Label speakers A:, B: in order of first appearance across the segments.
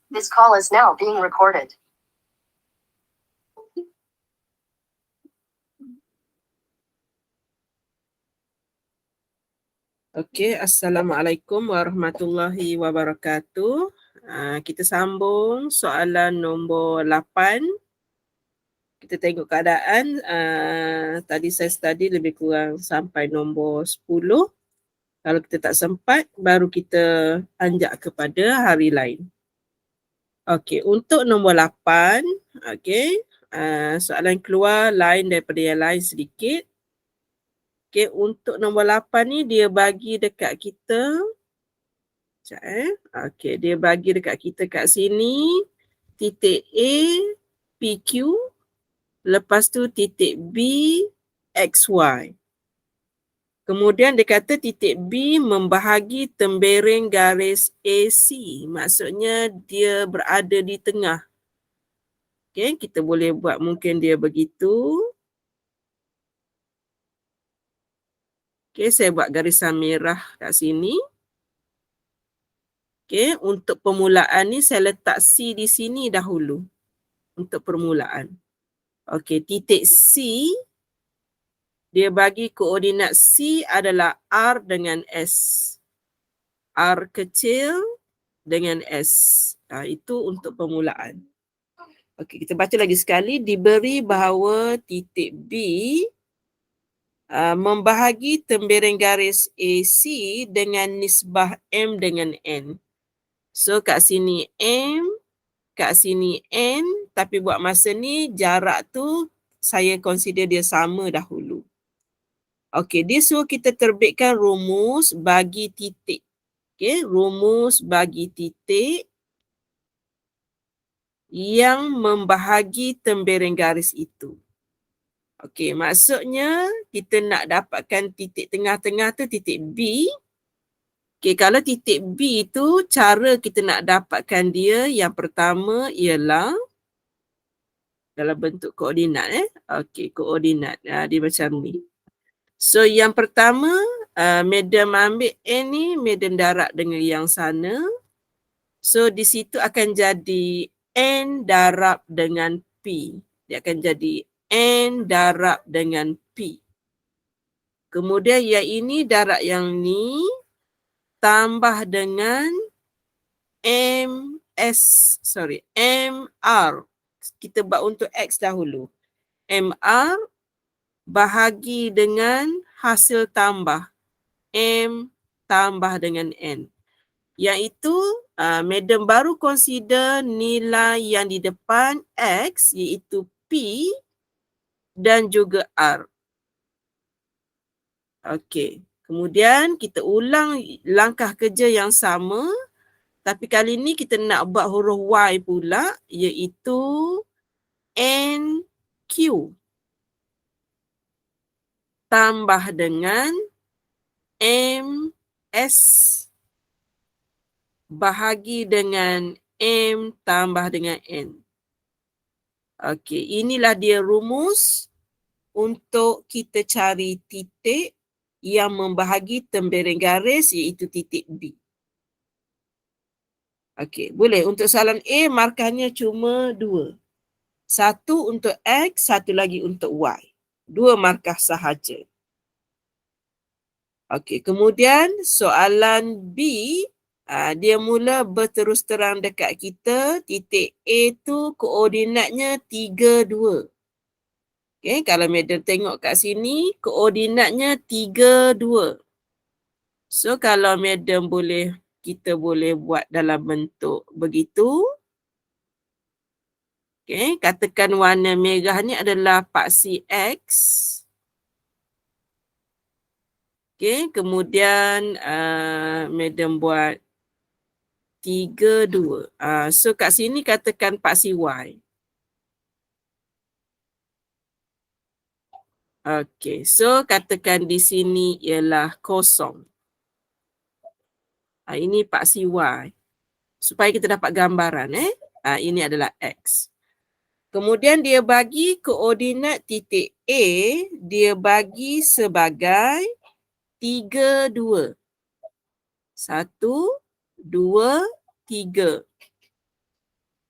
A: This call is now being recorded.
B: Okey, Assalamualaikum warahmatullahi wabarakatuh. Kita sambung soalan nombor 8. Kita tengok keadaan. Tadi saya study lebih kurang sampai nombor 10. Kalau kita tak sempat, baru kita anjak kepada hari lain. Okey, untuk nombor 8, okey, soalan keluar lain daripada yang lain sedikit. Okey, untuk nombor 8 ni dia bagi dekat kita. Okey, dia bagi dekat kita kat sini titik A, PQ, lepas tu titik B, XY. Kemudian dia kata titik B membahagi tembereng garis AC. Maksudnya dia berada di tengah. Okey, kita boleh buat mungkin dia begitu. Okey, saya buat garisan merah kat sini. Okey, untuk permulaan ni saya letak C di sini dahulu. Untuk permulaan. Okey, titik C, dia bagi koordinat C adalah R dengan S. R kecil dengan S. Itu untuk permulaan. Okey, kita baca lagi sekali. Diberi bahawa titik B membahagi tembereng garis AC dengan nisbah M dengan N. So kat sini M, kat sini N, tapi buat masa ni jarak tu saya consider dia sama dahulu. Okey, dia suruh kita terbitkan rumus bagi titik. Okey, rumus bagi titik yang membahagi tembereng garis itu. Okey, maksudnya kita nak dapatkan titik tengah-tengah tu titik B. Okey, kalau titik B tu cara kita nak dapatkan dia yang pertama ialah dalam bentuk koordinat. Okey, koordinat. Dia macam ni. So yang pertama, medium ambil N ni, medium darab dengan yang sana. So di situ akan jadi N darab dengan P. Dia akan jadi N darab dengan P. Kemudian yang ini darab yang ni tambah dengan MR. Kita buat untuk X dahulu. MR bahagi dengan hasil tambah M tambah dengan N. Yang itu Madam baru consider nilai yang di depan X iaitu P dan juga R. Okey. Kemudian kita ulang langkah kerja yang sama, tapi kali ni kita nak buat huruf Y pula iaitu NQ tambah dengan MS bahagi dengan M tambah dengan N. Okey, inilah dia rumus untuk kita cari titik yang membahagi tembereng garis iaitu titik B. Okey, boleh. Untuk soalan A, markahnya cuma 2. Satu untuk X, satu lagi untuk Y. 2 markah sahaja. Okey, kemudian soalan B, dia mula berterus terang dekat kita, titik A tu koordinatnya 3, 2. Okay, kalau Madam tengok kat sini, koordinatnya 3, 2. So, kalau Madam kita boleh buat dalam bentuk begitu. Okay, katakan warna merah ni adalah paksi X. Okay, kemudian Madam buat 3, 2. So, kat sini katakan paksi Y. Okay, so katakan di sini ialah kosong. Ini paksi Y. Supaya kita dapat gambaran. Ini adalah X. Kemudian dia bagi koordinat titik A, dia bagi sebagai 3, 2. 1, 2, 3.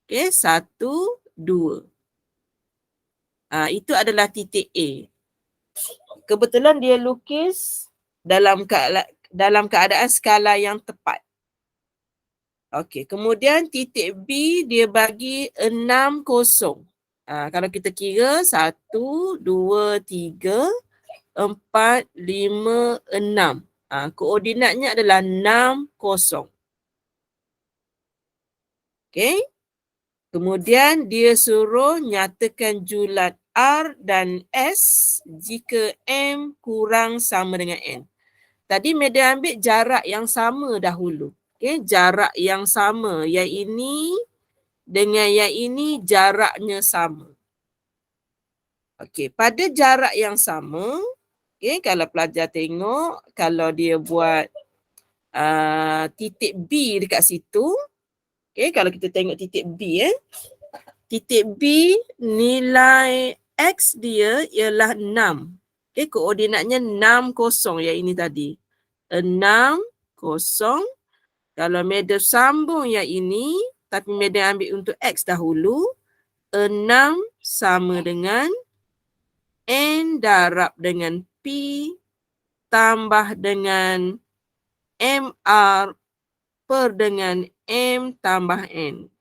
B: Okey, 1, 2. Itu adalah titik A. Kebetulan dia lukis dalam keadaan skala yang tepat. Okey, kemudian titik B dia bagi 6 kosong. Kalau kita kira 1, 2, 3, 4, 5, 6. Koordinatnya adalah 6, kosong. Okey. Kemudian dia suruh nyatakan julat R dan S jika M kurang sama dengan N. Tadi Madam ambil jarak yang sama dahulu. Okey, jarak yang sama. Yang ini dengan yang ini jaraknya sama. Okey, pada jarak yang sama, okey, kalau pelajar tengok, kalau dia buat titik B dekat situ, okey, kalau kita tengok titik B, titik B nilai X dia ialah 6. Okey, koordinatnya 6, kosong yang ini tadi. 6, kosong. Kalau Madam sambung yang ini, tapi Madam ambil untuk X dahulu, 6 sama dengan N darab dengan P tambah dengan MR per dengan M tambah N.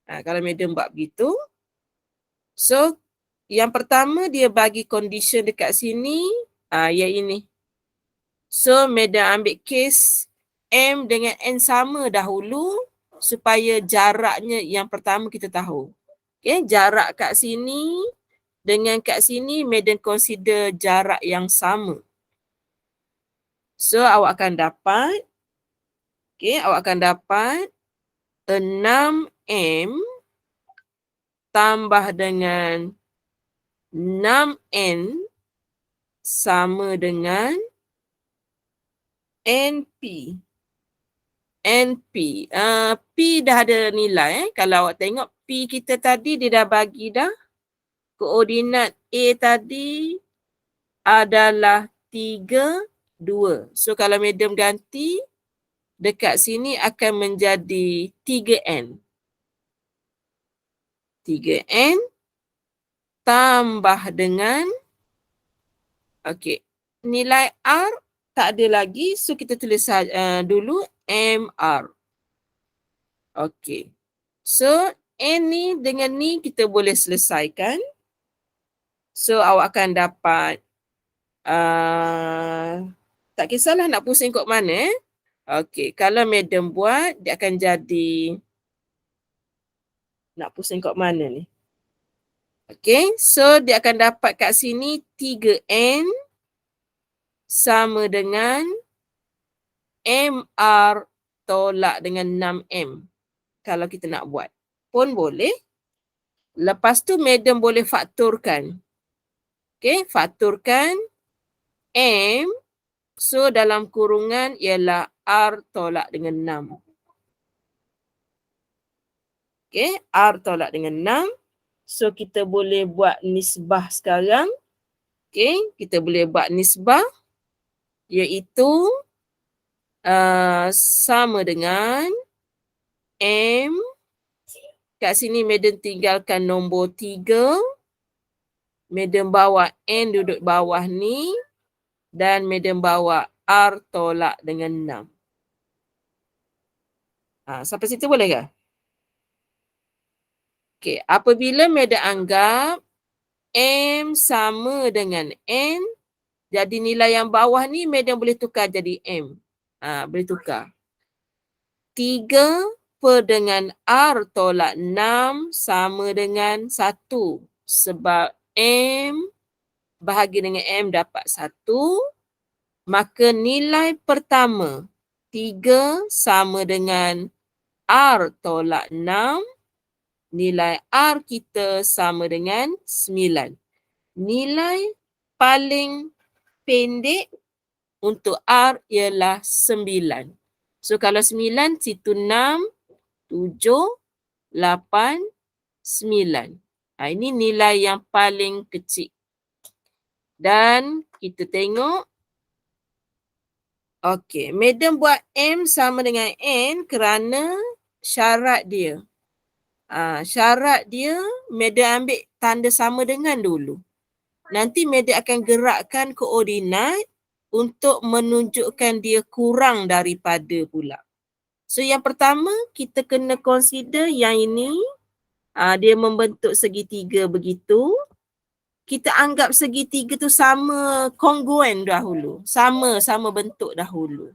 B: Kalau Madam buat begitu, so yang pertama dia bagi condition dekat sini, yang ini. So Madam ambil case M dengan N sama dahulu supaya jaraknya yang pertama kita tahu. Okay, jarak kat sini dengan kat sini Madam consider jarak yang sama. So awak akan dapat, awak akan dapat 6M tambah dengan 6N sama dengan NP. NP. P dah ada nilai. Kalau awak tengok P kita tadi dia dah bagi dah. Koordinat A tadi adalah 3, 2. So kalau Madam ganti, dekat sini akan menjadi 3N. 3N tambah dengan, okey, nilai R tak ada lagi. So kita tulis dulu MR. Okey. So N ni dengan ni kita boleh selesaikan. So awak akan dapat, tak kisahlah nak pusing kot mana. Okey, kalau Madam buat, dia akan jadi, nak pusing kot mana ni. Okey, so dia akan dapat kat sini 3N sama dengan MR tolak dengan 6M. Kalau kita nak buat pun boleh. Lepas tu Madam boleh faktorkan. Okey, faktorkan M. So dalam kurungan ialah R tolak dengan 6. Okey, R tolak dengan 6. So kita boleh buat nisbah sekarang. Okey, kita boleh buat nisbah iaitu sama dengan M. Kat sini Madam tinggalkan nombor 3. Madam bawa N duduk bawah ni. Dan Madam bawa R tolak dengan 6. Sampai situ boleh ke? Okey, apabila Madam anggap M sama dengan N, jadi nilai yang bawah ni Madam boleh tukar jadi M. Boleh tukar. 3 per dengan R tolak 6 sama dengan 1. Sebab M bahagi dengan M dapat 1. Maka nilai pertama 3 sama dengan R tolak 6. Nilai R kita sama dengan 9. Nilai paling pendek untuk R ialah 9. So kalau 9, situ 6, 7, 8, 9. Ini nilai yang paling kecil. Dan kita tengok. Okey, Madam buat M sama dengan N kerana syarat dia. Syarat dia, Madam ambil tanda sama dengan dulu. Nanti Madam akan gerakkan koordinat untuk menunjukkan dia kurang daripada pula. So yang pertama, kita kena consider yang ini, dia membentuk segitiga begitu. Kita anggap segitiga tu sama kongruen dahulu. Sama bentuk dahulu.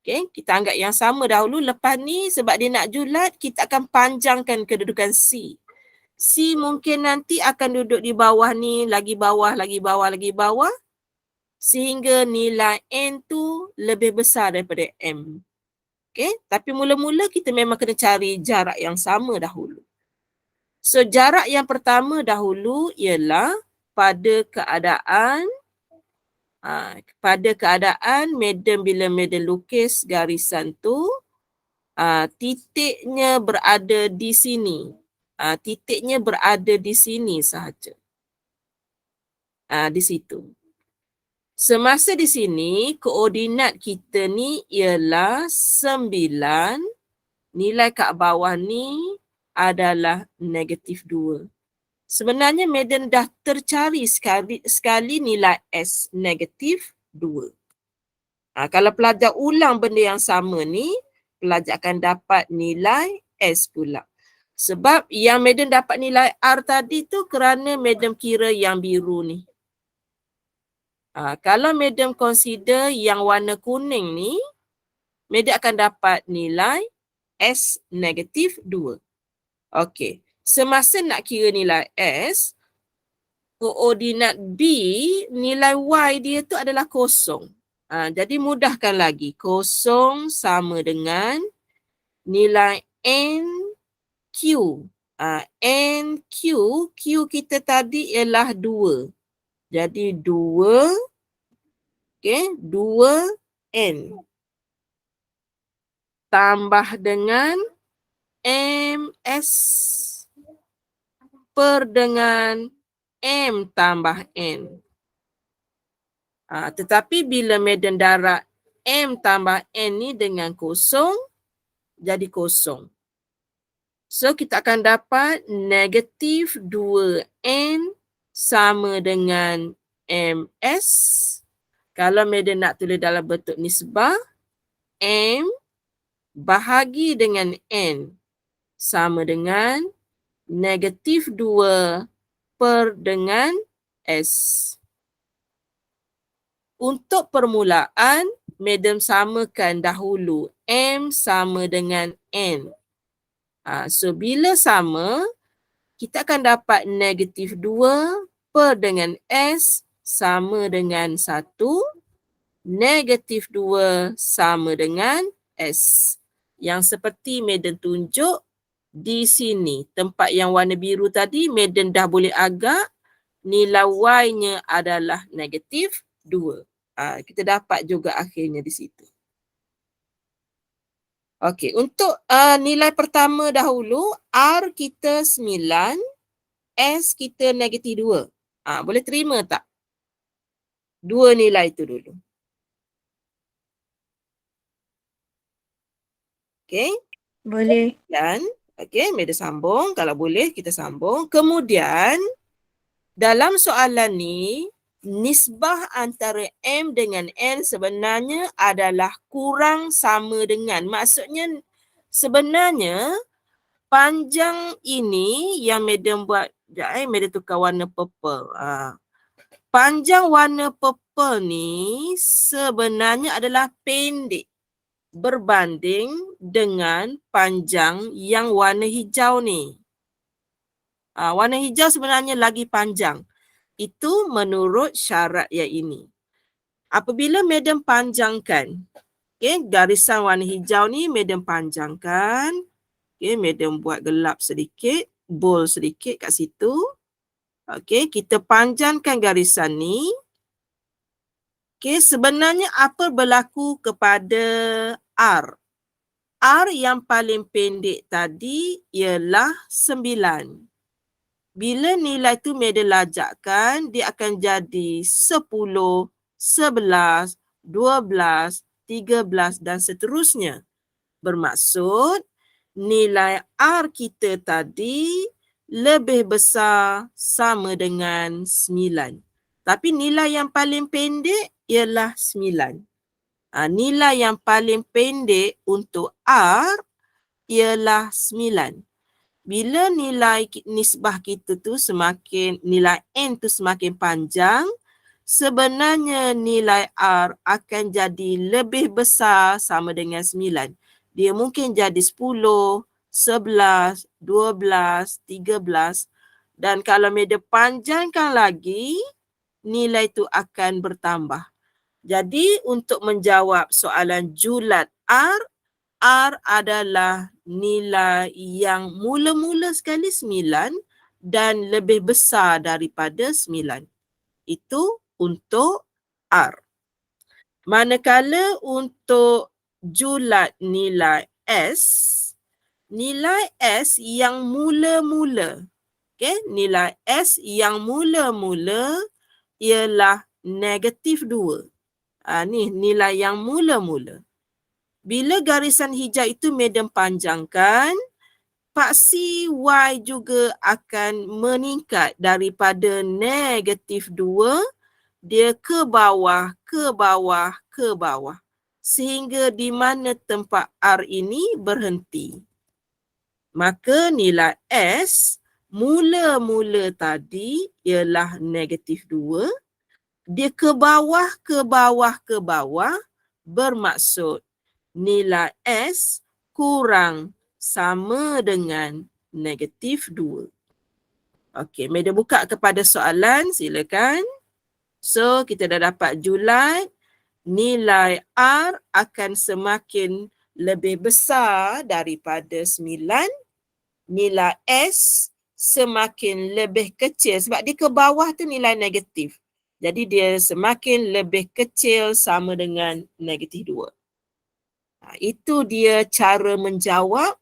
B: Okay, kita anggap yang sama dahulu. Lepas ni sebab dia nak julat, kita akan panjangkan kedudukan C. C mungkin nanti akan duduk di bawah ni, lagi bawah, lagi bawah, lagi bawah. Sehingga nilai N tu lebih besar daripada M. Okay, tapi mula-mula kita memang kena cari jarak yang sama dahulu. So jarak yang pertama dahulu ialah pada keadaan Madam bila Madam lukis garisan tu, titiknya berada di sini. Titiknya berada di sini sahaja. Di situ. Semasa di sini, koordinat kita ni ialah 9. Nilai kat bawah ni adalah -2. Sebenarnya Madam dah tercari sekali nilai S, -2. Kalau pelajar ulang benda yang sama ni, pelajar akan dapat nilai S pula. Sebab yang Madam dapat nilai R tadi tu kerana Madam kira yang biru ni. Kalau Madam consider yang warna kuning ni, Madam akan dapat nilai S -2. Okey. Semasa nak kira nilai S, koordinat B, nilai Y dia tu adalah 0. Jadi mudahkan lagi. 0 sama dengan nilai NQ. NQ, Q kita tadi ialah 2. Jadi 2, okay, 2N. Tambah dengan MS per dengan M tambah N. Tetapi bila Madam darab M tambah N ni dengan 0, jadi 0. So kita akan dapat -2N sama dengan MS. Kalau Madam nak tulis dalam bentuk nisbah, M bahagi dengan N sama dengan -2 per dengan S. Untuk permulaan, Madam samakan dahulu M sama dengan N. So bila sama, kita akan dapat -2 per dengan S sama dengan 1. -2 sama dengan S. Yang seperti Madam tunjuk di sini. Tempat yang warna biru tadi, Madam dah boleh agak nilai Y-nya adalah -2. Kita dapat juga akhirnya di situ. Okey, untuk nilai pertama dahulu, R kita 9, S kita -2. Boleh terima tak? Dua nilai itu dulu. Okey.
C: Boleh.
B: Dan, okey, Madam sambung. Kalau boleh, kita sambung. Kemudian, dalam soalan ni, nisbah antara M dengan N sebenarnya adalah kurang sama dengan. Maksudnya, sebenarnya, panjang ini yang Madam buat, Madam tukar warna purple. Panjang warna purple ni sebenarnya adalah pendek berbanding dengan panjang yang warna hijau ni. Warna hijau sebenarnya lagi panjang. Itu menurut syarat yang ini. Apabila Madam panjangkan, okay, garisan warna hijau ni Madam panjangkan. Okay, Madam buat gelap sedikit, bold sedikit kat situ. Okay, kita panjangkan garisan ni. Okay, sebenarnya apa berlaku kepada R? R yang paling pendek tadi ialah 9. Bila nilai tu Madam lajakkan, dia akan jadi 10, 11, 12, 13 dan seterusnya. Bermaksud nilai R kita tadi lebih besar sama dengan 9. Tapi nilai yang paling pendek ialah 9. Nilai yang paling pendek untuk R ialah 9. Bila nilai nisbah kita tu semakin, nilai N tu semakin panjang, sebenarnya nilai R akan jadi lebih besar sama dengan 9. Dia mungkin jadi 10, 11, 12, 13 dan kalau media panjangkan lagi, nilai itu akan bertambah. Jadi untuk menjawab soalan julat R adalah nilai yang mula-mula sekali 9 dan lebih besar daripada 9. Itu untuk R. Manakala untuk julat nilai S yang mula-mula, nilai S yang mula-mula ialah -2. Ni nilai yang mula-mula. Bila garisan hijau itu medium panjangkan, paksi Y juga akan meningkat daripada -2, dia ke bawah, ke bawah, ke bawah. Sehingga di mana tempat R ini berhenti. Maka nilai S mula-mula tadi ialah -2. Dia ke bawah, ke bawah, ke bawah, bermaksud nilai S kurang sama dengan -2. Okey, media buka kepada soalan, silakan. So, kita dah dapat julat. Nilai R akan semakin lebih besar daripada 9. Nilai S semakin lebih kecil sebab dia ke bawah tu nilai negatif. Jadi dia semakin lebih kecil sama dengan -2. Itu dia cara menjawab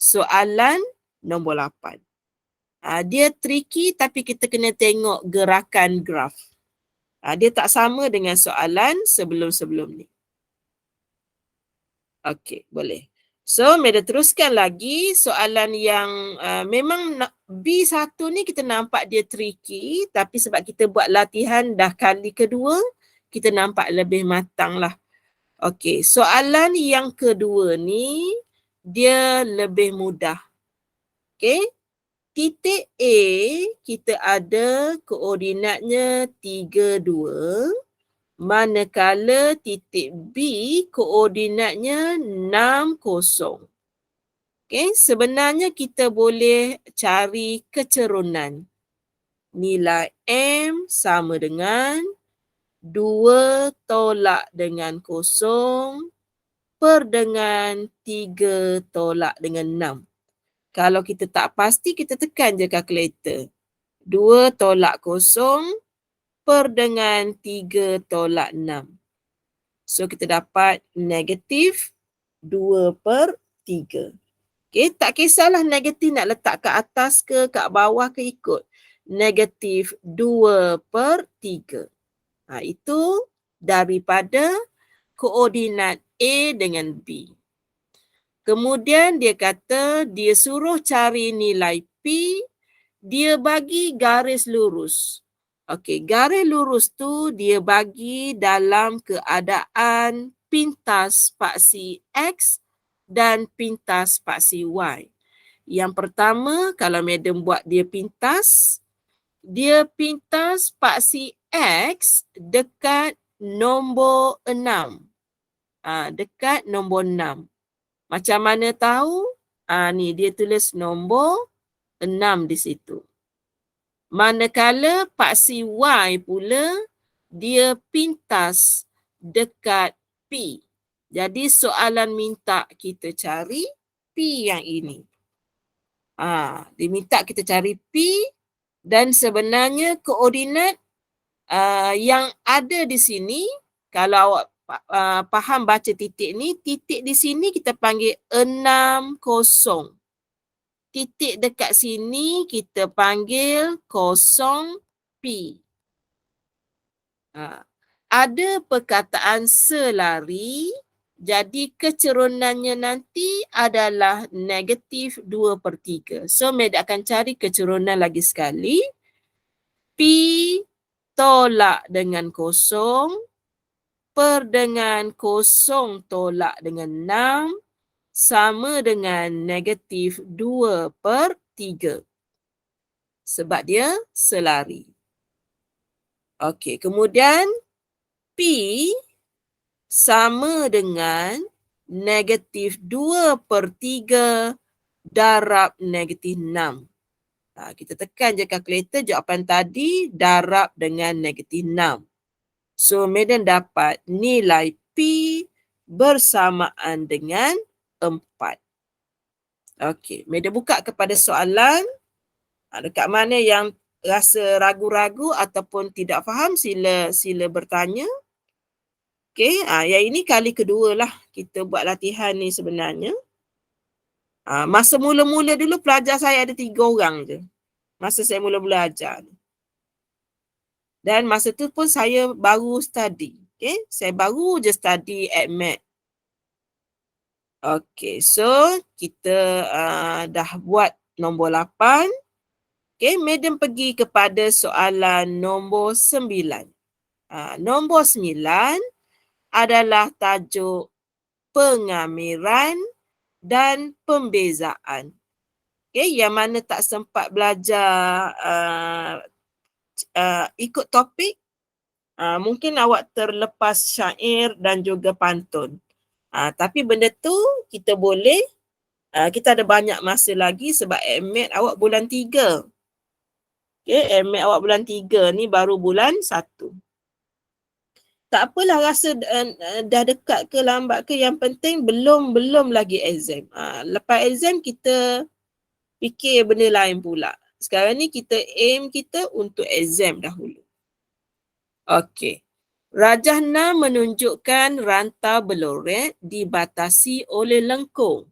B: soalan nombor 8. Dia tricky tapi kita kena tengok gerakan graf. Dia tak sama dengan soalan sebelum-sebelum ni. Okey, boleh. So, Meda teruskan lagi soalan yang memang B1 ni kita nampak dia tricky tapi sebab kita buat latihan dah kali kedua, kita nampak lebih matang lah. Okey, soalan yang kedua ni dia lebih mudah. Okey, titik A kita ada koordinatnya 32, manakala titik B koordinatnya 60. Okey, sebenarnya kita boleh cari kecerunan. Nilai M sama dengan 2 tolak dengan 0 per dengan 3 tolak dengan 6. Kalau kita tak pasti, kita tekan je kalkulator. 2 tolak 0 per dengan 3 tolak 6. So, kita dapat negatif 2 per 3. Okay, tak kisahlah negatif nak letak ke atas ke, kat bawah ke, ikut. Negatif 2 per 3. Itu daripada koordinat A dengan B. Kemudian dia kata dia suruh cari nilai P, dia bagi garis lurus. Okey, garis lurus tu dia bagi dalam keadaan pintas paksi X dan pintas paksi Y. Yang pertama, kalau madam buat dia pintas paksi X dekat nombor 6. Dekat nombor 6. Macam mana tahu? Ni dia tulis nombor 6 di situ. Manakala paksi Y pula, dia pintas dekat P. Jadi soalan minta kita cari P yang ini. Dia minta kita cari P dan sebenarnya koordinat yang ada di sini, kalau awak faham baca titik ni, titik di sini kita panggil 60. Titik dekat sini kita panggil 0P. Ada perkataan selari Jadi kecerunannya nanti adalah negatif 2/3. So, Med akan cari kecurunan lagi sekali. P tolak dengan kosong per dengan kosong tolak dengan 6 sama dengan negatif 2/3. Sebab dia selari. Okey, kemudian P sama dengan negatif 2/3 darab negatif 6. Kita tekan je kalkulator, jawapan tadi darab dengan negatif 6. So, Medan dapat nilai P bersamaan dengan 4. Okey, Medan buka kepada soalan. Dekat mana yang rasa ragu-ragu ataupun tidak faham, sila bertanya. Okey, yang ini kali kedua lah kita buat latihan ni sebenarnya. Masa mula-mula dulu pelajar saya ada 3 orang je. Masa saya mula-mula ajar ni. Dan masa tu pun saya baru study. Okay? Saya baru je study AdMed. Okay, so kita dah buat nombor 8. Okay, Madam pergi kepada soalan nombor 9. Nombor 9 adalah tajuk pengamiran dan pembezaan. Okay, yang mana tak sempat belajar ikut topik, mungkin awak terlepas syair dan juga pantun. Tapi benda tu kita boleh, kita ada banyak masa lagi sebab AdMed awak bulan 3. Okay, AdMed awak bulan 3 ni baru bulan 1. Tak apalah rasa dah dekat ke lambat ke, yang penting belum lagi exam. Lepas exam kita fikir benda lain pula. Sekarang ni kita aim kita untuk exam dahulu. Okey. Rajah 6 menunjukkan rantau beloret dibatasi oleh lengkung.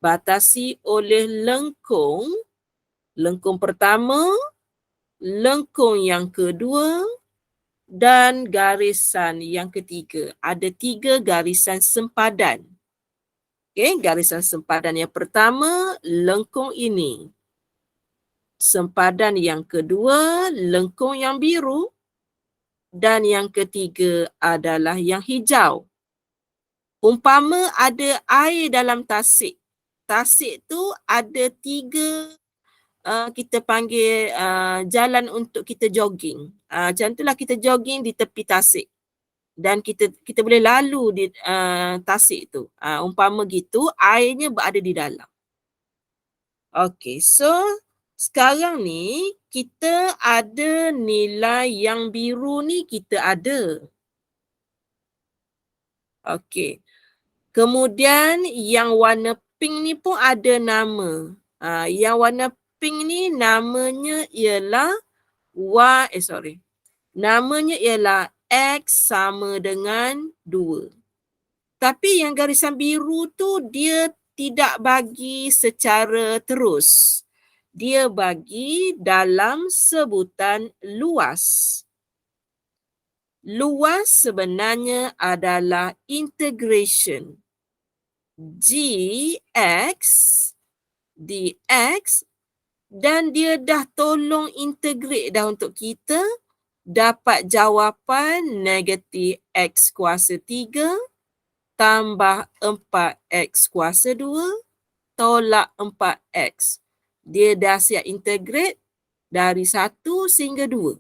B: Batasi oleh lengkung. Lengkung pertama, lengkung yang kedua dan garisan yang ketiga. Ada 3 garisan sempadan. Okey, garisan sempadan yang pertama, lengkung ini. Sempadan yang kedua, lengkung yang biru. Dan yang ketiga adalah yang hijau. Umpama ada air dalam tasik. Tasik tu ada 3 kita panggil jalan untuk kita jogging. Macam itulah kita jogging di tepi tasik. Dan kita boleh lalu di tasik tu. Umpama gitu, airnya berada di dalam. Okey, so sekarang ni kita ada nilai yang biru ni kita ada. Okey. Kemudian yang warna pink ni pun ada nama. Yang warna pink ni namanya ialah namanya ialah X sama dengan 2. Tapi yang garisan biru tu dia tidak bagi secara terus. Dia bagi dalam sebutan luas. Luas sebenarnya adalah integration. Gx dx, dan dia dah tolong integrate dah untuk kita dapat jawapan negatif x kuasa 3 tambah 4x kuasa 2 tolak 4x. Dia dah siap integrate dari 1 sehingga 2.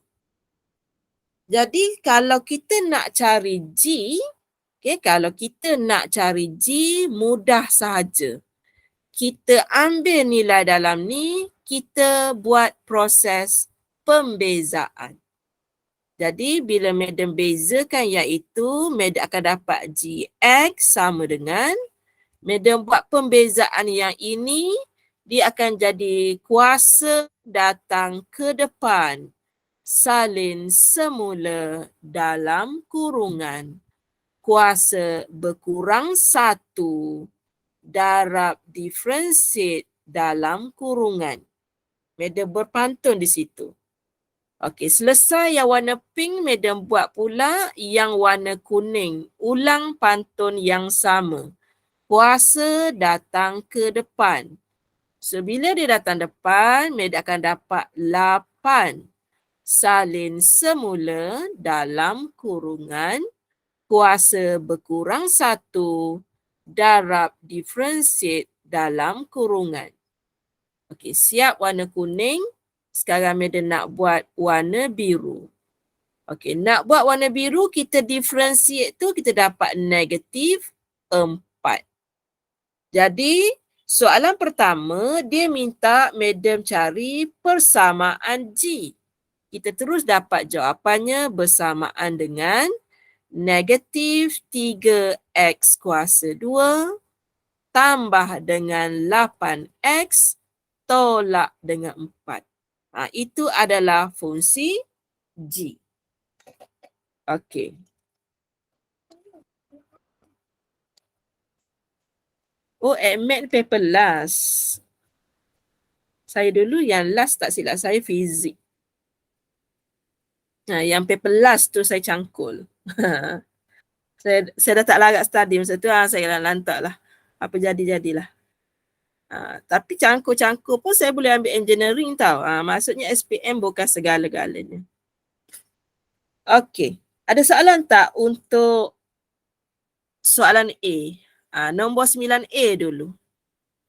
B: Jadi kalau kita nak cari G, kalau kita nak cari G, mudah sahaja. Kita ambil nilai dalam ni, kita buat proses pembezaan. Jadi bila Madam bezakan iaitu, Madam akan dapat Gx sama dengan, Madam buat pembezaan yang ini, dia akan jadi kuasa datang ke depan. Salin semula dalam kurungan. Kuasa berkurang 1 darab diferensiat dalam kurungan. Madam berpantun di situ. Okey, selesai yang warna pink, madam buat pula yang warna kuning. Ulang pantun yang sama. Kuasa datang ke depan. So, bila dia datang depan, madam akan dapat 8. Salin semula dalam kurungan. Kuasa berkurang 1. Darab differentiate dalam kurungan. Okey, siap warna kuning. Sekarang madam nak buat warna biru. Okey, nak buat warna biru, kita differentiate tu kita dapat negatif 4. Jadi, soalan pertama, dia minta madam cari persamaan G. Kita terus dapat jawapannya bersamaan dengan negatif 3x kuasa 2 tambah dengan 8x tolak dengan 4. Itu adalah fungsi G. Okey. Oh, admit paper last. Saya dulu yang last tak silap saya fizik. Yang paper last tu saya cangkul. saya dah tak larat study masa tu, saya lantak lah. Apa jadi-jadilah. Tapi cangkul-cangkul pun saya boleh ambil engineering tau. Maksudnya SPM bukan segala-galanya. Okey. Ada soalan tak untuk soalan A? Nombor 9A dulu.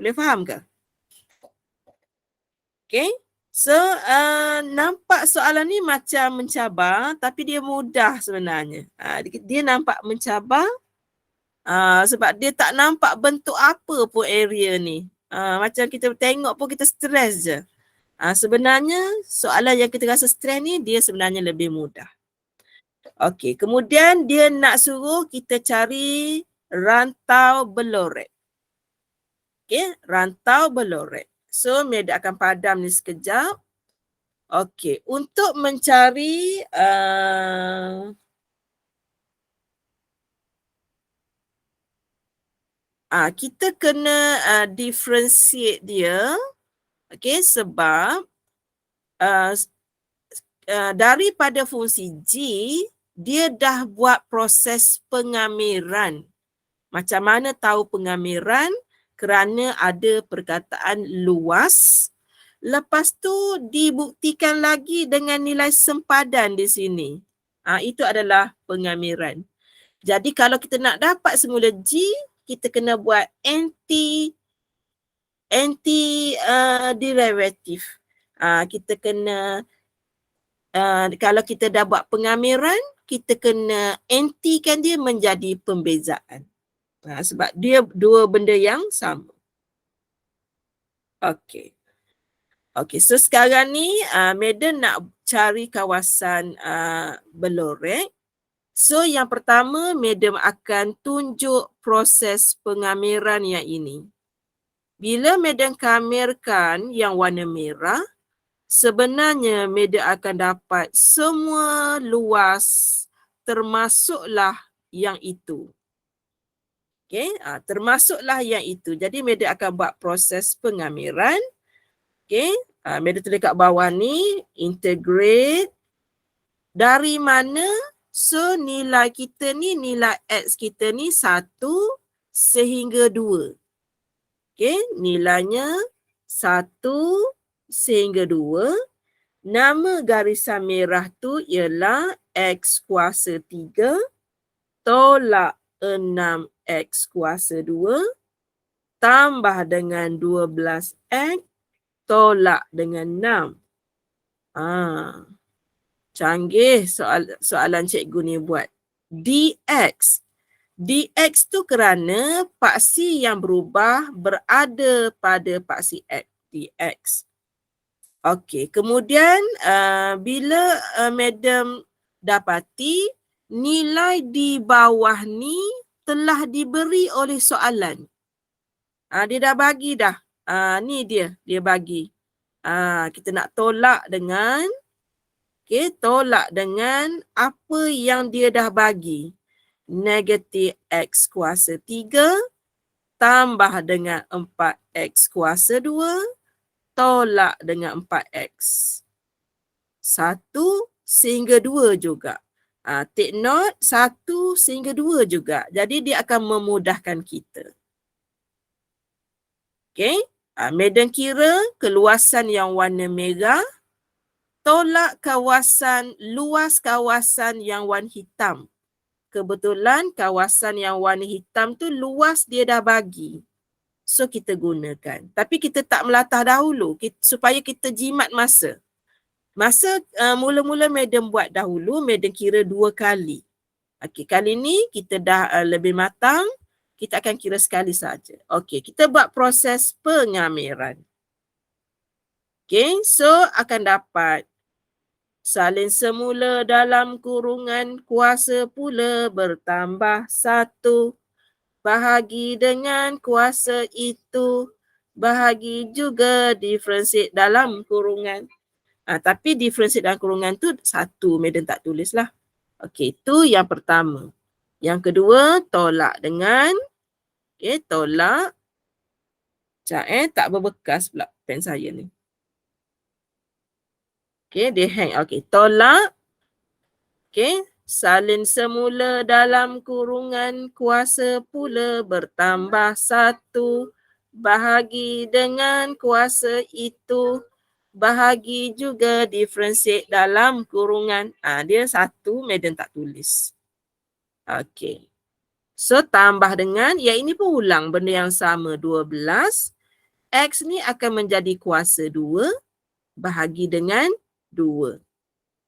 B: Boleh faham ke? Okey. So, nampak soalan ni macam mencabar tapi dia mudah sebenarnya. Dia nampak mencabar sebab dia tak nampak bentuk apa pun area ni. Macam kita tengok pun kita stres je. Sebenarnya soalan yang kita rasa stres ni dia sebenarnya lebih mudah. Okey, kemudian dia nak suruh kita cari rantau belorek. Okey, rantau belorek. So, madam akan padam ni sekejap. Okey, untuk mencari kita kena differentiate dia. Okey, sebab daripada fungsi G, dia dah buat proses pengamiran. Macam mana tahu pengamiran? Kerana ada perkataan luas. Lepas tu dibuktikan lagi dengan nilai sempadan di sini. Itu adalah pengamiran. Jadi kalau kita nak dapat semula G, kita kena buat anti derivative. Kita kena kalau kita dah buat pengamiran, kita kena antikan dia menjadi pembezaan. Sebab dia dua benda yang sama. Okey. Okey, so sekarang ni madam nak cari kawasan belorek. So yang pertama madam akan tunjuk proses pengamiran yang ini. Bila madam kamirkan yang warna merah, sebenarnya madam akan dapat semua luas termasuklah yang itu. Okey, termasuklah yang itu. Jadi madam akan buat proses pengamiran. Okey, madam tulis kat bawah ni, integrate dari mana? So nilai kita ni, nilai X kita ni 1 sehingga 2. Okey, nilainya 1 sehingga 2. Nama garisan merah tu ialah X kuasa 3 tolak 6X kuasa 2 tambah dengan 12X tolak dengan 6. Canggih soalan cikgu ni buat. DX. DX tu kerana paksi yang berubah berada pada paksi X. DX. Okey, kemudian bila madam dapati nilai di bawah ni telah diberi oleh soalan. Dia dah bagi dah. Ni dia bagi. Kita nak tolak dengan tolak dengan apa yang dia dah bagi. Negatif X kuasa 3 tambah dengan 4X kuasa 2 tolak dengan 4X. 1 sehingga 2 juga. Take note 1 sehingga 2 juga. Jadi dia akan memudahkan kita. Okey. Medan kira keluasan yang warna merah tolak luas kawasan yang warna hitam. Kebetulan kawasan yang warna hitam tu luas dia dah bagi. So kita gunakan. Tapi kita tak melatah dahulu supaya kita jimat masa. Masa mula-mula Madam buat dahulu, Madam kira 2 kali. Okey, kali ni kita dah lebih matang. Kita akan kira sekali saja. Okey, kita buat proses pengamiran. Okey, so akan dapat salin semula dalam kurungan kuasa pula bertambah 1. Bahagi dengan kuasa itu. Bahagi juga diferensiate dalam kurungan. Tapi diferensiate dalam kurungan tu 1, Madam tak tulis lah. Okey, itu yang pertama. Yang kedua, tolak dengan, tolak. Sekejap tak berbekas pula pen saya ni. Okey, dia hang. Okey, tolak. Okey, salin semula dalam kurungan kuasa pula bertambah 1. Bahagi dengan kuasa itu. Bahagi juga diferensiate dalam kurungan. Dia 1, Madam tak tulis. Okey. So tambah dengan, yang ini pun ulang benda yang sama, 12. X ni akan menjadi kuasa 2 bahagi dengan 2.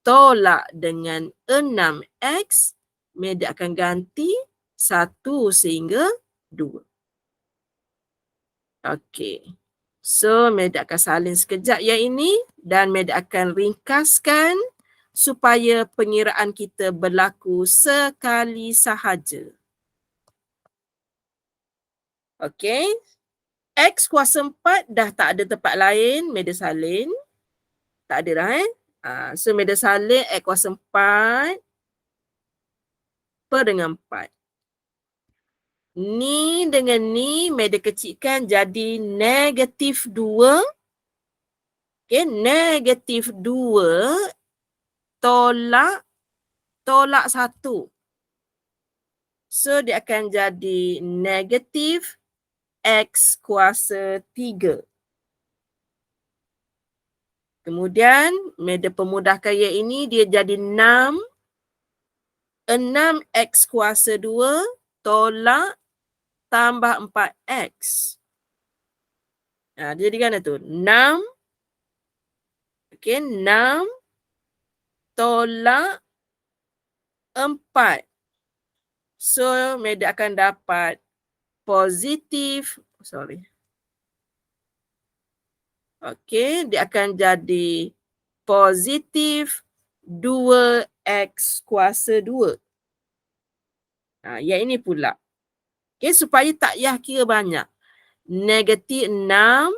B: Tolak dengan 6X, Madam akan ganti 1 sehingga 2. Okey. So, Madam akan salin sekejap yang ini dan Madam akan ringkaskan supaya pengiraan kita berlaku sekali sahaja. Okey. X kuasa 4 dah tak ada tempat lain, Madam salin. Tak ada dah So, Madam salin X kuasa 4 per dengan 4. Ni dengan ni Madam kecilkan jadi negatif 2. Okey, negatif 2 tolak 1. So dia akan jadi negatif X kuasa 3. Kemudian Madam pemudahkan yang ini dia jadi 6. 6X kuasa 2 tolak tambah 4X. Dia jadi kan tu 6. Okey, 6 tolak 4. So, Madam akan dapat positif. Okey, dia akan jadi positif 2X kuasa 2. Yang ini pula. Okey, supaya tak payah kira banyak. Negatif 6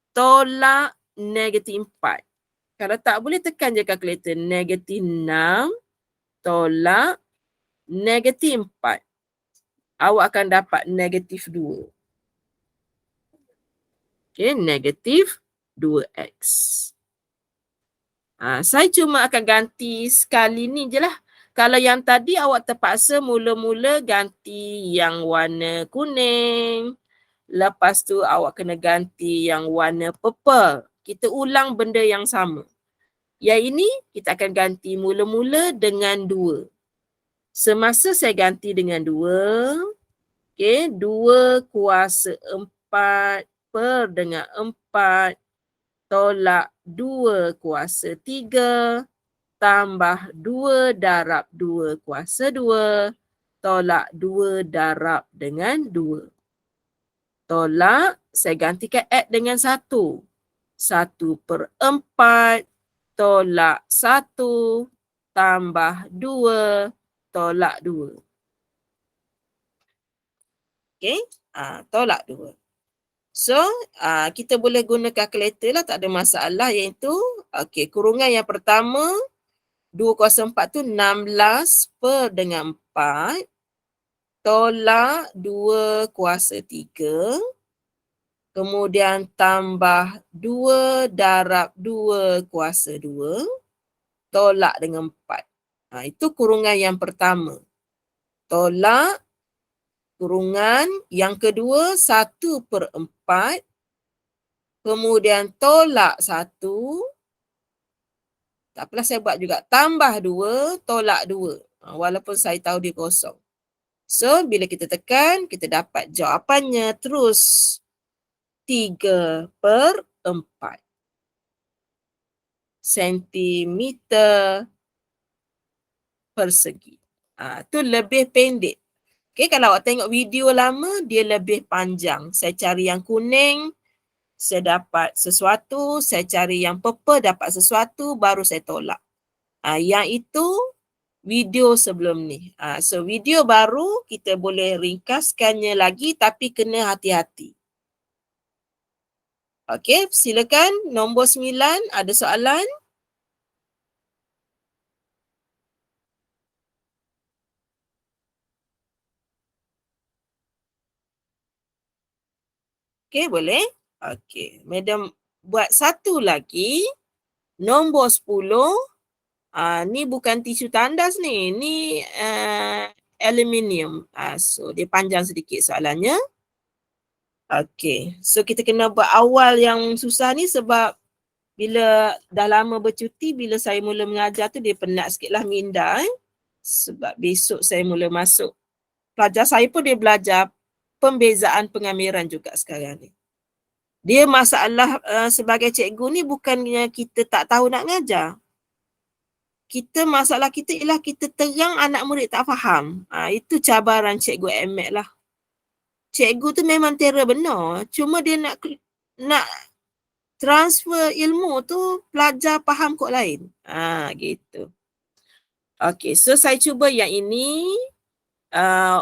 B: tolak negatif 4. Kalau tak boleh tekan je kalkulator. Negatif 6 tolak negatif 4. Awak akan dapat negatif 2. Okey, negatif 2X. Saya cuma akan ganti sekali ni je lah. Kalau yang tadi awak terpaksa mula-mula ganti yang warna kuning. Lepas tu awak kena ganti yang warna purple. Kita ulang benda yang sama. Yang ini kita akan ganti mula-mula dengan 2. Semasa saya ganti dengan 2. Okey, 2 kuasa 4 per dengan 4 tolak 2 kuasa 3 tambah 2 darab 2 kuasa 2 tolak 2 darab dengan 2. Tolak, saya gantikan X dengan 1. 1 per 4 tolak 1 tambah 2 tolak 2. Okey, tolak 2. So, kita boleh guna kalkulator lah, tak ada masalah, iaitu kurungan yang pertama 2 kuasa 4 tu 16 per dengan 4 tolak 2 kuasa 3 kemudian tambah 2 darab 2 kuasa 2 tolak dengan 4. Itu kurungan yang pertama. Tolak, kurungan. Yang kedua, 1/4. Kemudian tolak 1. Tak apalah saya buat juga. Tambah 2, tolak 2. Walaupun saya tahu dia kosong. So, bila kita tekan, kita dapat jawapannya terus. 3/4 sentimeter persegi. Tu lebih pendek. Okay, kalau awak tengok video lama, dia lebih panjang. Saya cari yang kuning, saya dapat sesuatu. Saya cari yang purple, dapat sesuatu. Baru saya tolak. Yang itu video sebelum ni. So, video baru kita boleh ringkaskannya lagi tapi kena hati-hati. Okey, silakan. Nombor 9, ada soalan? Okey, boleh? Okey, Madam buat satu lagi. Nombor 10. Ni bukan tisu tandas ni. Ni aluminium. So, dia panjang sedikit soalannya. Okey, so kita kena buat awal yang susah ni sebab bila dah lama bercuti, bila saya mula mengajar tu dia penat sikit lah minda. Sebab besok saya mula masuk. Pelajar saya pun dia belajar pembezaan pengamiran juga sekarang ni. Dia masalah sebagai cikgu ni bukannya kita tak tahu nak ngajar. Masalah kita ialah kita terang anak murid tak faham. Itu cabaran cikgu MAT lah. Cikgu tu memang tera benar. Cuma dia nak transfer ilmu tu pelajar faham kod lain. Gitu. Okey, so saya cuba yang ini.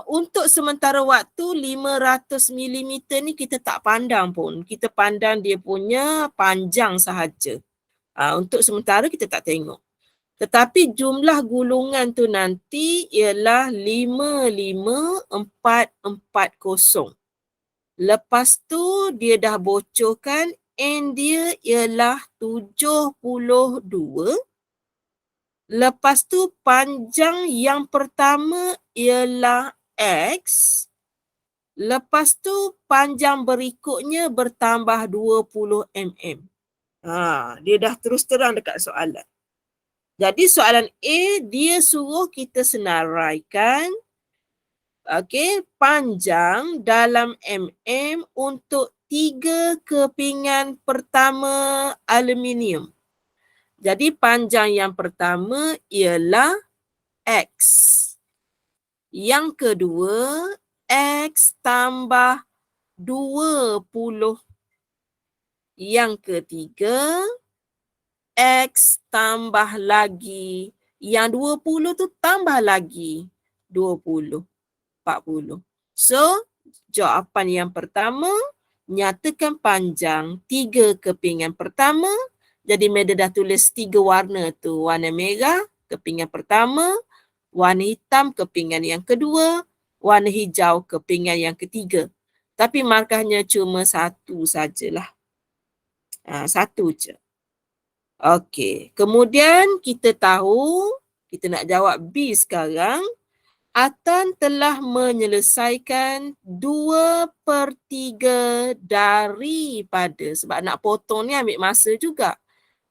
B: Untuk sementara waktu 500 mm ni kita tak pandang pun. Kita pandang dia punya panjang sahaja. Untuk sementara kita tak tengok. Tetapi jumlah gulungan tu nanti ialah 55440. Lepas tu dia dah bocorkan N dia ialah 72. Lepas tu panjang yang pertama ialah X. Lepas tu panjang berikutnya bertambah 20 mm. Dia dah terus terang dekat soalan. Jadi soalan A dia suruh kita senaraikan panjang dalam mm untuk 3 kepingan pertama aluminium. Jadi panjang yang pertama ialah X. Yang kedua, X tambah 20. Yang ketiga, X tambah lagi. Yang 20 tu tambah lagi 20. 40. So, jawapan yang pertama, nyatakan panjang 3 kepingan pertama. Jadi, Meda dah tulis 3 warna tu. Warna merah, kepingan pertama. Warna hitam, kepingan yang kedua. Warna hijau, kepingan yang ketiga. Tapi markahnya cuma satu sajalah. Satu je. Okey. Kemudian kita tahu, kita nak jawab B sekarang. Atan telah menyelesaikan 2/3 daripada, sebab nak potong ni ambil masa juga,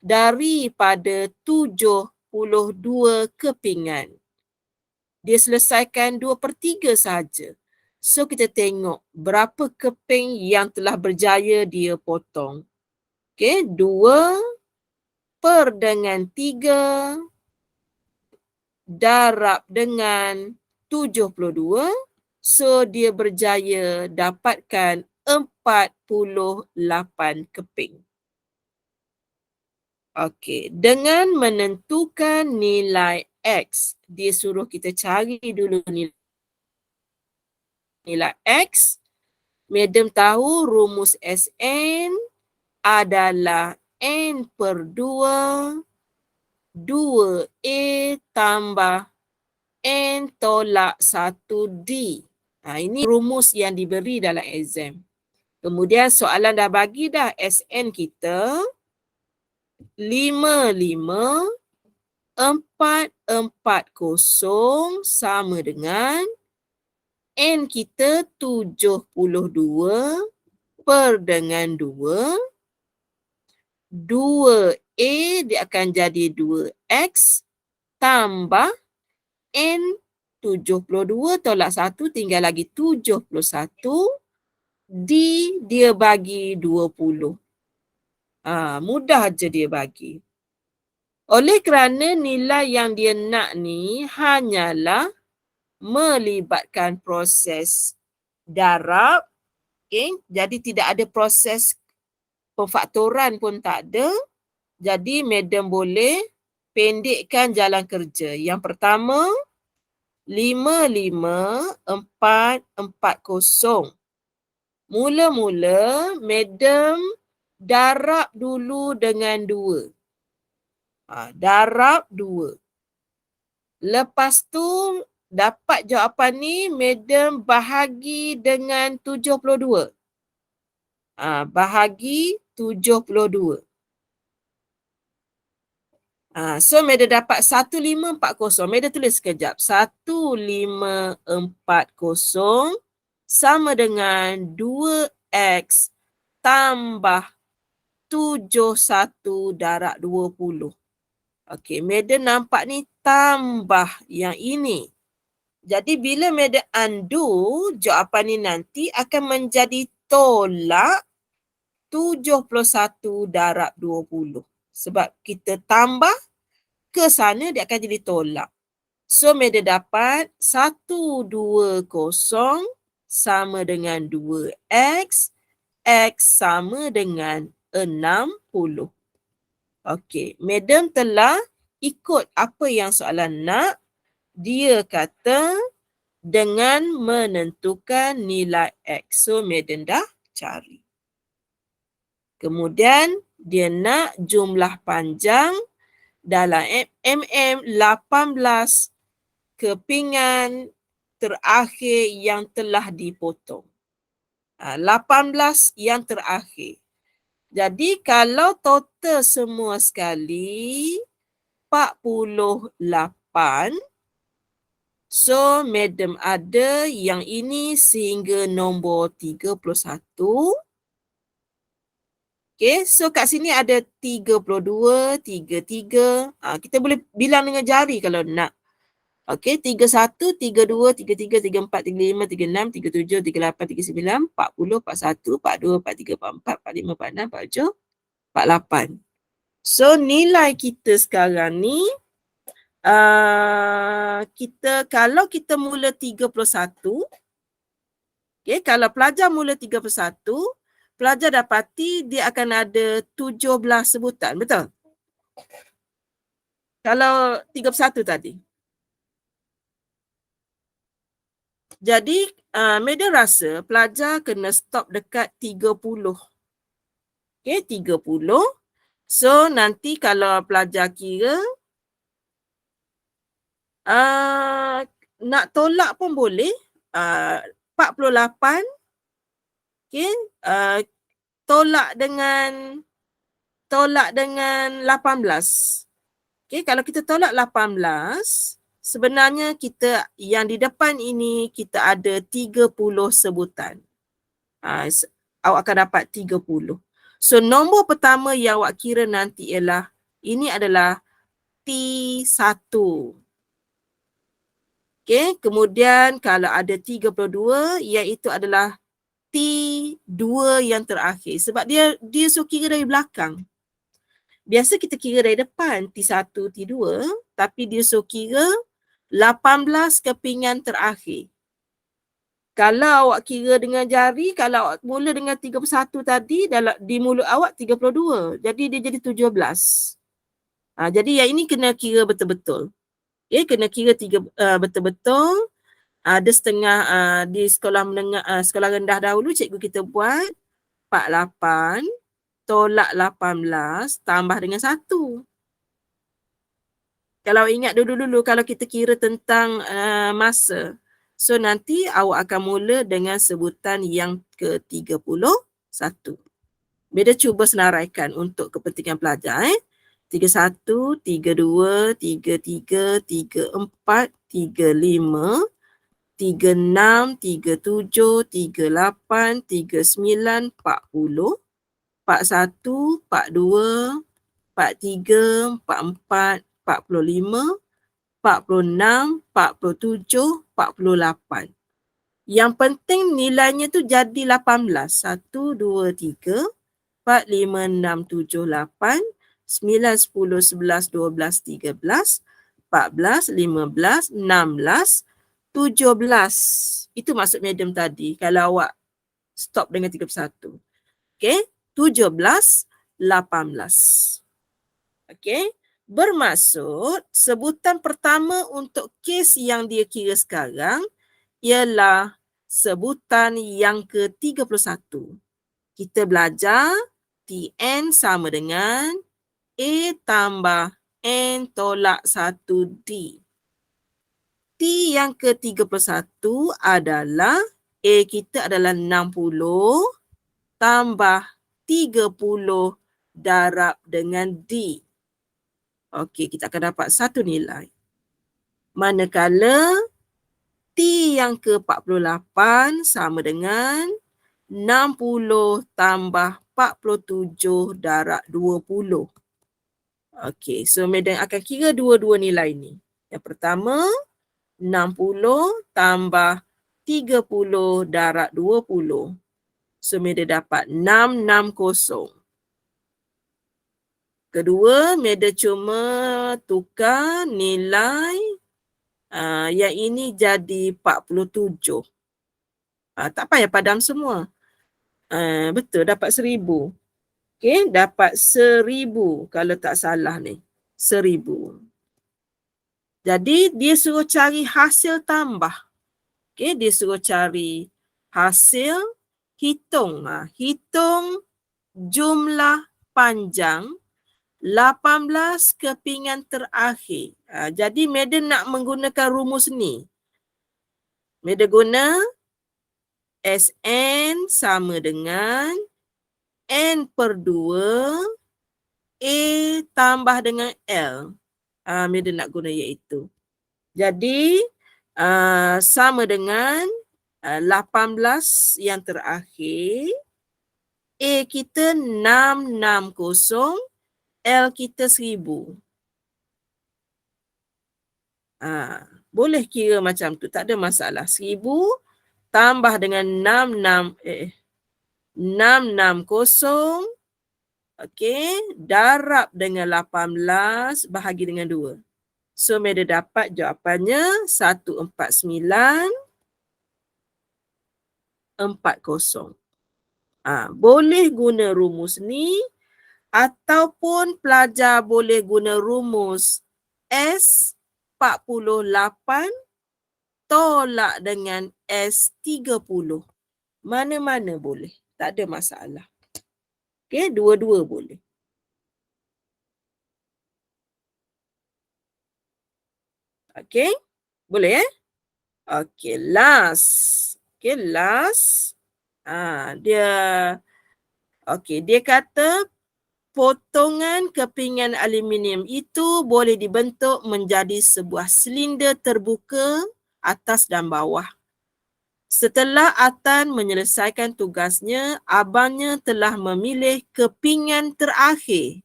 B: daripada 72 kepingan. Dia selesaikan 2/3 saja. So kita tengok berapa keping yang telah berjaya dia potong. Okey, 2/3 darab dengan 72. So dia berjaya dapatkan 48 keping. Okey, dengan menentukan nilai X, dia suruh kita cari dulu nilai X. Madam tahu rumus SN adalah N/2 2A tambah N tolak 1D. Ini rumus yang diberi dalam exam. Kemudian soalan dah bagi dah SN kita 55 440 sama dengan N kita 72 per dengan 2. 2A dia akan jadi 2X tambah N 72 tolak 1 tinggal lagi 71 dia bagi 20. Mudah je dia bagi. Oleh kerana nilai yang dia nak ni hanyalah melibatkan proses darab, okay? Jadi tidak ada proses pemfaktoran pun tak ada. Jadi madam boleh pendekkan jalan kerja. Yang pertama, 55440. Mula-mula madam darab dulu dengan 2. Darab 2. Lepas tu dapat jawapan ni madam bahagi dengan 72. Bahagi 72. So madam dapat 1540. Madam tulis sekejap. 1540 sama dengan 2X tambah 71 darab 20. Okey, madam nampak ni tambah yang ini. Jadi bila madam undo, jawapan ni nanti akan menjadi tolak 71 darab 20. Sebab kita tambah ke sana dia akan jadi tolak. So madam dapat 120 sama dengan 2X. X sama dengan 60. Okey, madam telah ikut apa yang soalan nak. Dia kata dengan menentukan nilai X. So madam dah cari. Kemudian dia nak jumlah panjang dalam mm 18 kepingan terakhir yang telah dipotong. 18 yang terakhir. Jadi kalau total semua sekali 48. So madam ada yang ini sehingga nombor 31. Okay, so kat sini ada 32, 33. Kita boleh bilang dengan jari kalau nak. Okay, 31, 32, 33, 34, 35, 36, 37, 38, 39, 40, 41, 42, 43, 44, 45, 46, 47, 48. So nilai kita sekarang ni, kalau kita mula 31, okay, kalau pelajar mula 31, pelajar dapati dia akan ada 17 sebutan, betul? Kalau 31 tadi. Jadi, madam rasa pelajar kena stop dekat 30. Okay, 30. So, nanti kalau pelajar kira, nak tolak pun boleh. 48. Okay, tolak dengan 18. Okay, kalau kita tolak 18, sebenarnya kita yang di depan ini kita ada 30 sebutan. Awak akan dapat 30. So nombor pertama yang awak kira nanti ialah ini adalah T1. Okay, kemudian kalau ada 32 iaitu adalah T2 yang terakhir. Sebab dia suruh kira dari belakang. Biasa kita kira dari depan T1, T2, tapi dia suruh kira 18 kepingan terakhir. Kalau awak kira dengan jari, kalau awak mula dengan 31 tadi, di mulut awak 32. Jadi dia jadi 17. Jadi yang ini kena kira betul-betul. Okay, kena kira betul-betul. Ada setengah di sekolah menengah, sekolah rendah dahulu cikgu kita buat 48 tolak 18 tambah dengan 1. Kalau ingat dulu-dulu kalau kita kira tentang masa. So nanti awak akan mula dengan sebutan yang ke-31. Beda cuba senaraikan untuk kepentingan pelajar. 31, 32, 33, 34, 35, 36, 37, 38, 39, 40, 41, 42, 43, 44, 45, 46, 47, 48. Yang penting nilainya tu jadi 18. 1, 2, 3, 4, 5, 6, 7, 8, 9, 10, 11, 12, 13, 14, 15, 16, 17. Itu maksud medium tadi kalau awak stop dengan 31. Okey, 17, 18. Okey, bermaksud sebutan pertama untuk kes yang dia kira sekarang ialah sebutan yang ke-31. Kita belajar Tn sama dengan A tambah N tolak 1D. T yang ke-31 adalah A kita adalah 60 tambah 30 darab dengan D. Okey, kita akan dapat satu nilai. Manakala T yang ke-48 sama dengan 60 tambah 47 darab 20. Okey, so Madam akan kira dua-dua nilai ni. Yang pertama, 60 tambah 30 darab 20. So Madam dapat 660. Kedua, Madam cuma tukar nilai yang ini jadi 47. Tak payah padam semua. Betul, dapat 1000. Okey, dapat 1000 kalau tak salah ni. 1000. Jadi dia suruh cari hasil tambah. Okey, dia suruh cari hasil hitung. Hitung jumlah panjang 18 kepingan terakhir. Jadi Madam nak menggunakan rumus ni. Madam guna Sn sama dengan N per 2 A tambah dengan L. Madam nak guna iaitu. Jadi sama dengan 18 yang terakhir. A kita 660, L kita 1000. Boleh kira macam tu, tak ada masalah. 1000 tambah dengan 660, okey, darab dengan 18 bahagi dengan 2. So, Madam dapat jawapannya 14940. Boleh guna rumus ni ataupun pelajar boleh guna rumus S48 tolak dengan S30. Mana-mana boleh. Tak ada masalah. Okey, dua-dua boleh. Okey, boleh Okey, last. Okey, last. Dia kata potongan kepingan aluminium itu boleh dibentuk menjadi sebuah silinder terbuka atas dan bawah. Setelah Atan menyelesaikan tugasnya, abangnya telah memilih kepingan terakhir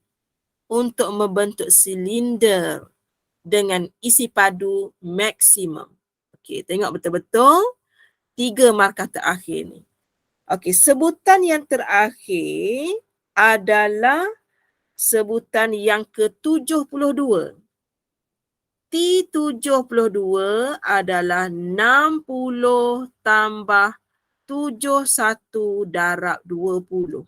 B: untuk membentuk silinder dengan isi padu maksimum. Okey, tengok betul-betul 3 markah terakhir ni. Okey, sebutan yang terakhir adalah sebutan yang ke-72. T72 adalah 60 tambah 71 darab 20.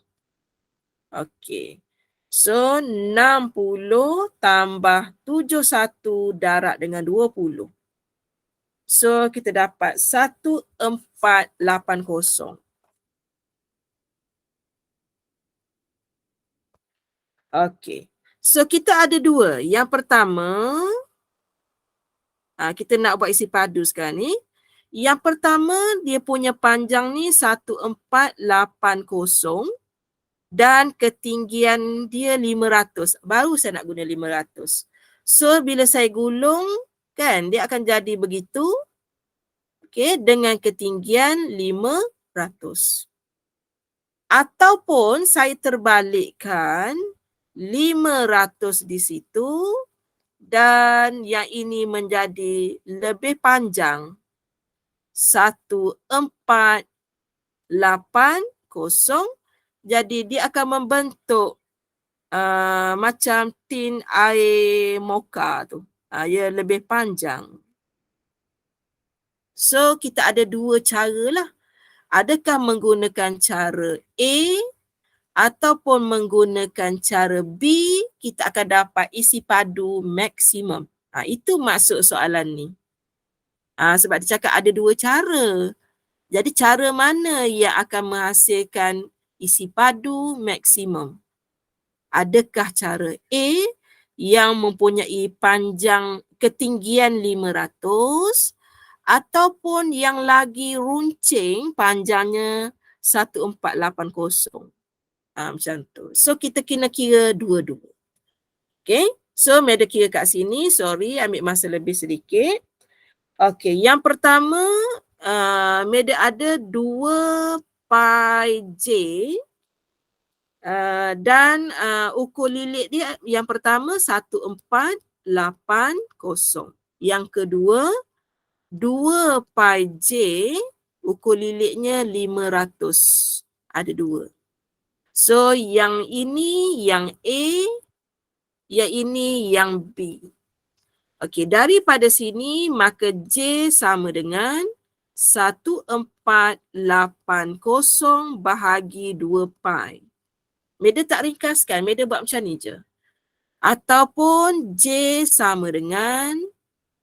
B: Okey. So, 60 tambah 71 darab dengan 20. So, kita dapat 1480. Okey. So, kita ada dua. Yang pertama, kita nak buat isi padu sekarang ni. Yang pertama, dia punya panjang ni 1480. dan ketinggian dia 500. Baru saya nak guna 500. So bila saya gulung kan dia akan jadi begitu. Okey, dengan ketinggian 500. Ataupun saya terbalikkan 500 di situ dan yang ini menjadi lebih panjang 1480. Jadi dia akan membentuk macam tin air mocha tu. Ia lebih panjang. So kita ada dua cara lah. Adakah menggunakan cara A ataupun menggunakan cara B, kita akan dapat isi padu maksimum. Itu maksud soalan ni. Sebab dia cakap ada dua cara. Jadi cara mana yang akan menghasilkan isi padu maksimum? Adakah cara A yang mempunyai panjang ketinggian 500 ataupun yang lagi runcing panjangnya 1480? Macam tu. So kita kena kira dua-dua. Okay. So Meda kira kat sini. Sorry ambil masa lebih sedikit. Okay. Yang pertama Meda ada 2 pi j dan ukur lilit dia yang pertama 1480. Yang kedua 2 pi j ukur lilitnya 500. Ada 2. So yang ini yang A, yang ini yang B. Okey, daripada sini maka J sama dengan 1480 bahagi 2 pi. Meda tak ringkaskan, Meda buat macam ni je. Ataupun J sama dengan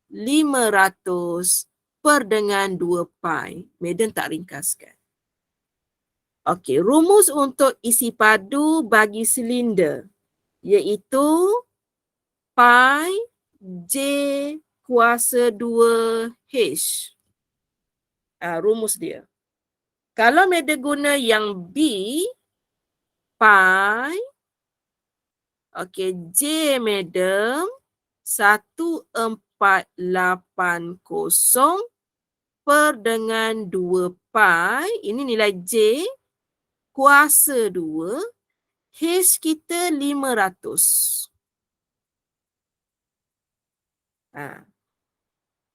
B: 500 per dengan 2 pi. Meda tak ringkaskan. Okey, rumus untuk isi padu bagi silinder iaitu pi j kuasa 2h. Rumus dia. Kalau Meda guna yang B, pi, okey, J Meda 1480 per dengan 2 pi. Ini nilai J kuasa 2. H kita 500.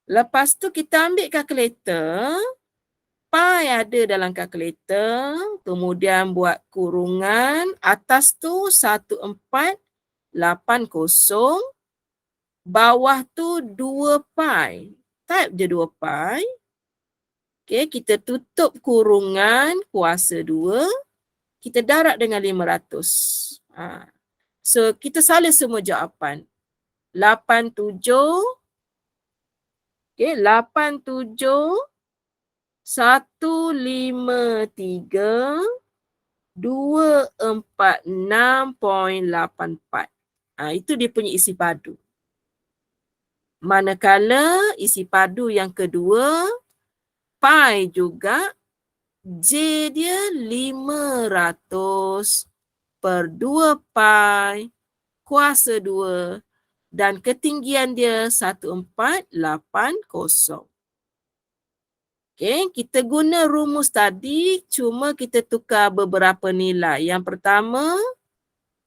B: Lepas tu kita ambil kalkulator. Pi ada dalam kalkulator. Kemudian buat kurungan. Atas tu 1480. Bawah tu 2 pi. Type je 2 pi. Okay, kita tutup kurungan kuasa 2. Kita darab dengan 500. So, kita salin semua jawapan. 87. Okay, 87. 153. 246.84. Itu dia punya isi padu. Manakala isi padu yang kedua, pi juga, J dia 500 per 2 pi kuasa 2 dan ketinggian dia 1480. Okay, kita guna rumus tadi, cuma kita tukar beberapa nilai. Yang pertama,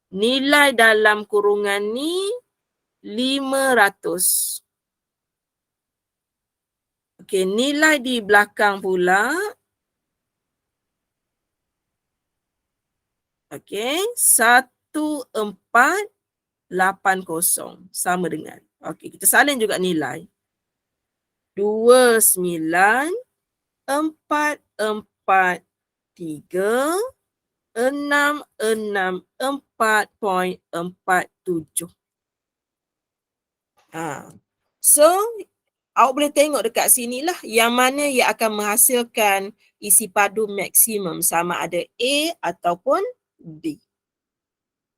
B: nilai dalam kurungan ni 500. Okay, nilai di belakang pula, okay, 1480 sama dengan. Okay, kita salin juga nilai. 29,443,664.47. So, awak boleh tengok dekat sini lah yang mana yang akan menghasilkan isi padu maksimum sama ada A ataupun B.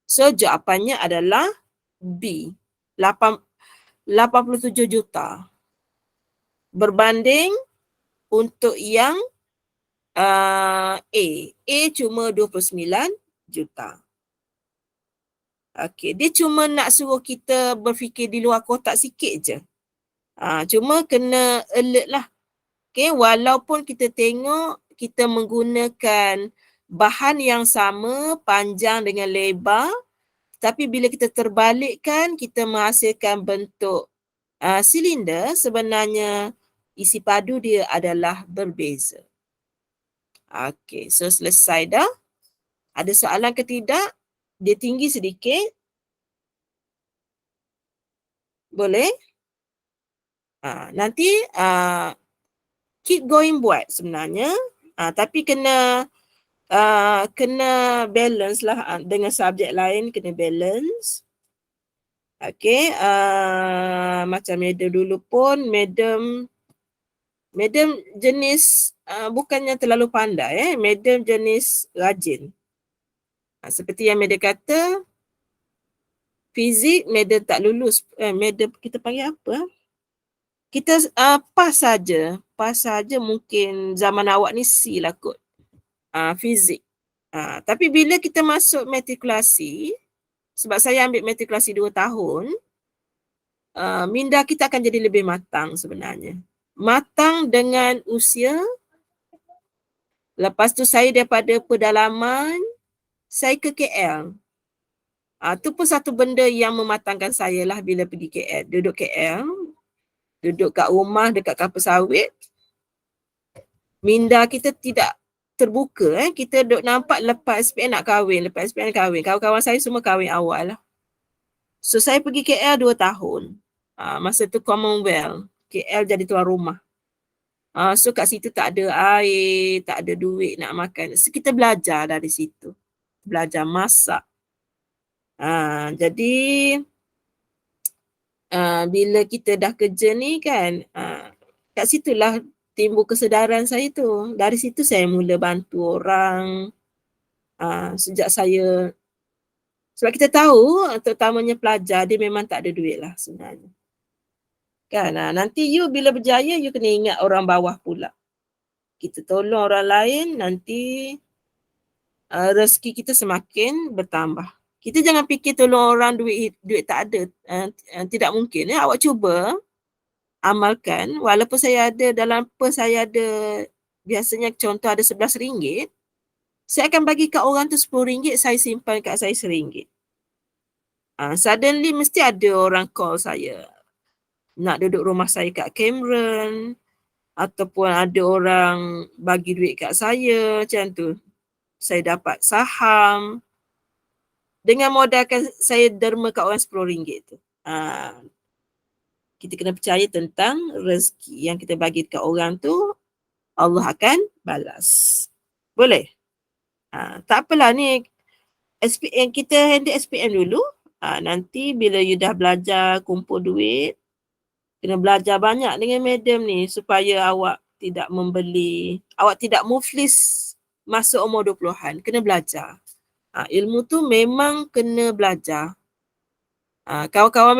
B: So, jawapannya adalah B. 87 juta. Berbanding untuk yang A. A cuma 29 juta. Okey, dia cuma nak suruh kita berfikir di luar kotak sikit je. Cuma kena alert lah. Okay, walaupun kita tengok kita menggunakan bahan yang sama, panjang dengan lebar, tapi bila kita terbalikkan, kita menghasilkan bentuk silinder, sebenarnya isi padu dia adalah berbeza. Okey, so selesai dah. Ada soalan ke tidak? Dia tinggi sedikit. Boleh? Nanti keep going buat sebenarnya. Tapi kena balance lah dengan subjek lain, kena balance. Okey, macam madam dulu pun, madam jenis bukannya terlalu pandai, madam jenis rajin. Seperti yang madam kata, fizik madam tak lulus, madam kita panggil apa? Kita pas saja mungkin zaman awak ni C lah kot. Fizik. Tapi bila kita masuk matrikulasi, sebab saya ambil matrikulasi 2 tahun, minda kita akan jadi lebih matang sebenarnya. Matang dengan usia. Lepas tu saya daripada pedalaman, saya ke KL. Tu pun satu benda yang mematangkan saya lah bila pergi KL. Duduk KL, duduk kat rumah dekat kapal sawit. Minda kita tidak terbuka. Kita duduk nampak lepas SPM nak kahwin, lepas SPM kahwin. Kawan-kawan saya semua kahwin awal lah. So saya pergi KL 2 tahun. Masa tu Commonwealth. KL jadi tuan rumah. So kat situ tak ada air, tak ada duit nak makan. So kita belajar dari situ. Belajar masak. Jadi bila kita dah kerja ni kan, kat situlah timbul kesedaran saya tu. Dari situ saya mula bantu orang. Sejak saya, sebab kita tahu terutamanya pelajar, dia memang tak ada duit lah sebenarnya. Kan, nanti you bila berjaya, you kena ingat orang bawah pula. Kita tolong orang lain, nanti rezeki kita semakin bertambah. Kita jangan fikir tolong orang duit tak ada. Tidak mungkin. Awak cuba amalkan. Walaupun saya ada dalam pers, saya ada biasanya contoh ada RM11. Saya akan bagi kat orang tu RM10, saya simpan kat saya RM1. Suddenly mesti ada orang call saya. Nak duduk rumah saya kat Cameron. Ataupun ada orang bagi duit kat saya macam tu. Saya dapat saham. Dengan modalkan saya derma kat orang RM10 tu. Kita kena percaya tentang rezeki yang kita bagi kat orang tu, Allah akan balas. Boleh? Tak apalah ni, SPM, kita handle SPM dulu. Nanti bila you dah belajar kumpul duit, kena belajar banyak dengan madam ni supaya awak tidak membeli, awak tidak muflis masuk umur 20-an. Kena belajar. Ilmu tu memang kena belajar. Kawan-kawan